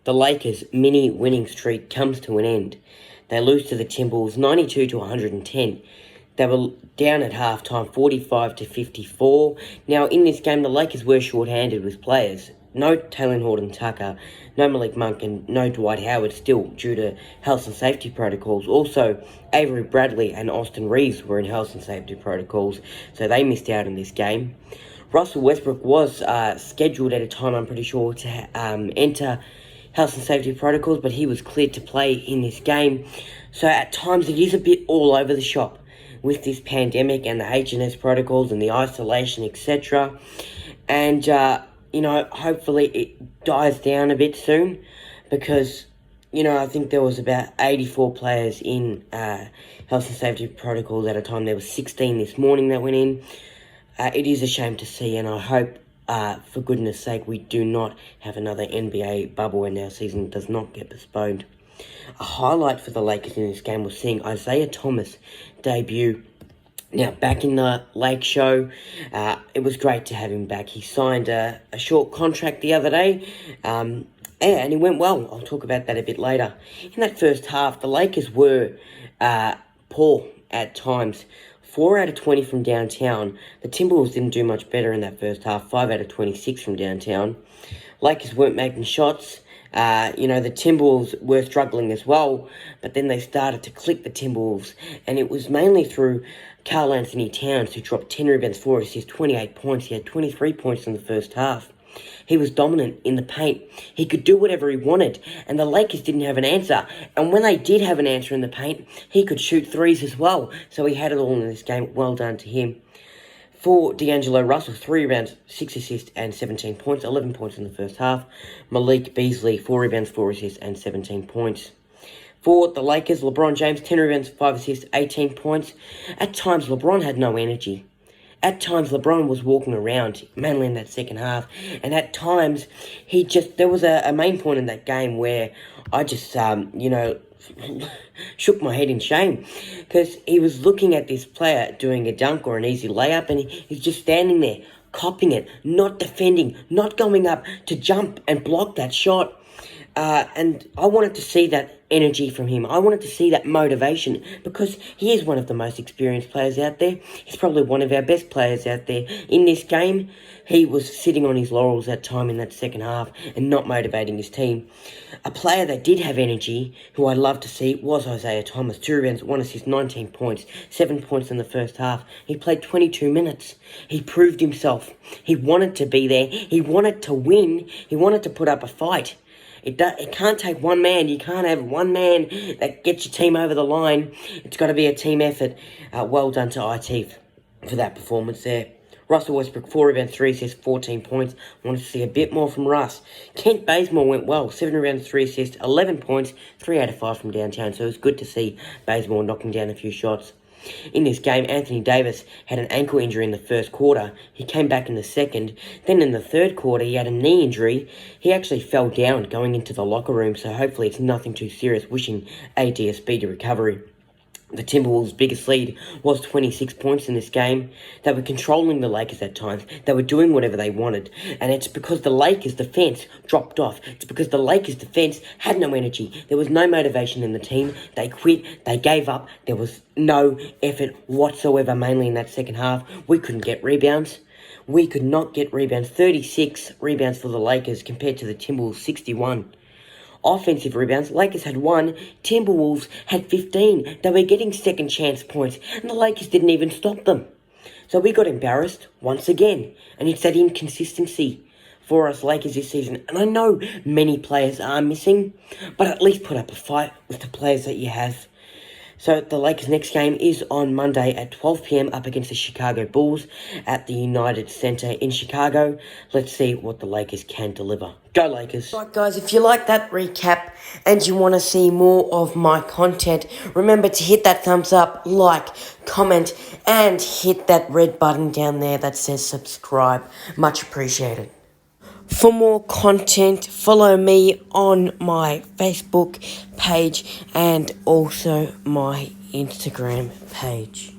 the Lakers' mini winning streak comes to an end. They lose to the Timberwolves 92 to 110. They were down at halftime 45 to 54. Now, in this game, the Lakers were short-handed with players. No Taylor Horton-Tucker, no Malik Monk, and no Dwight Howard still due to health and safety protocols. Also, Avery Bradley and Austin Reeves were in health and safety protocols, so they missed out in this game. Russell Westbrook was scheduled at a time, I'm pretty sure, to enter health and safety protocols, but he was cleared to play in this game. So at times it is a bit all over the shop with this pandemic and the H&S protocols and the isolation, etc. And, hopefully it dies down a bit soon because, I think there was about 84 players in health and safety protocols at a time. There was 16 this morning that went in. It is a shame to see, and I hope, for goodness sake, we do not have another NBA bubble and our season does not get postponed. A highlight for the Lakers in this game was seeing Isaiah Thomas debut. Now, back in the Lake Show, it was great to have him back. He signed a short contract the other day, and he went well. I'll talk about that a bit later. In that first half, the Lakers were poor at times. 4 out of 20 from downtown. The Timberwolves didn't do much better in that first half. 5 out of 26 from downtown. Lakers weren't making shots. The Timberwolves were struggling as well, but then they started to click the Timberwolves, and it was mainly through Karl Anthony Towns, who dropped 10 rebounds, 4 assists, 28 points. He had 23 points in the first half. He was dominant in the paint. He could do whatever he wanted, and the Lakers didn't have an answer. And when they did have an answer in the paint, he could shoot threes as well. So he had it all in this game. Well done to him. For D'Angelo Russell, 3 rebounds, 6 assists, and 17 points. 11 points in the first half. Malik Beasley, 4 rebounds, 4 assists, and 17 points. For the Lakers, LeBron James, 10 rebounds, 5 assists, 18 points. At times, LeBron had no energy. At times, LeBron was walking around, mainly in that second half. And at times, there was a main point in that game where I just, shook my head in shame. Because he was looking at this player doing a dunk or an easy layup, and he's just standing there, copying it, not defending, not going up to jump and block that shot. And I wanted to see that energy from him. I wanted to see that motivation because he is one of the most experienced players out there. He's probably one of our best players out there. In this game, he was sitting on his laurels that time in that second half and not motivating his team. A player that did have energy, who I love to see, was Isaiah Thomas. 2 rebounds, 1 assist, 19 points, 7 points in the first half. He played 22 minutes. He proved himself. He wanted to be there. He wanted to win. He wanted to put up a fight. It can't take one man. You can't have one man that gets your team over the line. It's got to be a team effort. Well done to IT for that performance there. Russell Westbrook, 4 rebounds, 3 assists, 14 points. Wanted to see a bit more from Russ. Kent Bazemore went well. 7 rebounds, 3 assists, 11 points, 3 out of 5 from downtown. So it was good to see Bazemore knocking down a few shots. In this game, Anthony Davis had an ankle injury in the first quarter. He came back in the second. Then in the third quarter, he had a knee injury. He actually fell down going into the locker room, so hopefully it's nothing too serious. Wishing AD a speedy recovery. The Timberwolves' biggest lead was 26 points in this game. They were controlling the Lakers at times. They were doing whatever they wanted. And it's because the Lakers' defense dropped off. It's because the Lakers' defense had no energy. There was no motivation in the team. They quit. They gave up. There was no effort whatsoever, mainly in that second half. We couldn't get rebounds. We could not get rebounds. 36 rebounds for the Lakers compared to the Timberwolves' 61. Offensive rebounds, Lakers had 1, Timberwolves had 15. They were getting second chance points, and the Lakers didn't even stop them. So we got embarrassed once again, and it's that inconsistency for us Lakers this season. And I know many players are missing, but at least put up a fight with the players that you have. So the Lakers' next game is on Monday at 12 p.m. up against the Chicago Bulls at the United Center in Chicago. Let's see what the Lakers can deliver. Go Lakers. Right guys, if you like that recap and you want to see more of my content, remember to hit that thumbs up, like, comment, and hit that red button down there that says subscribe. Much appreciated. For more content, follow me on my Facebook page and also my Instagram page.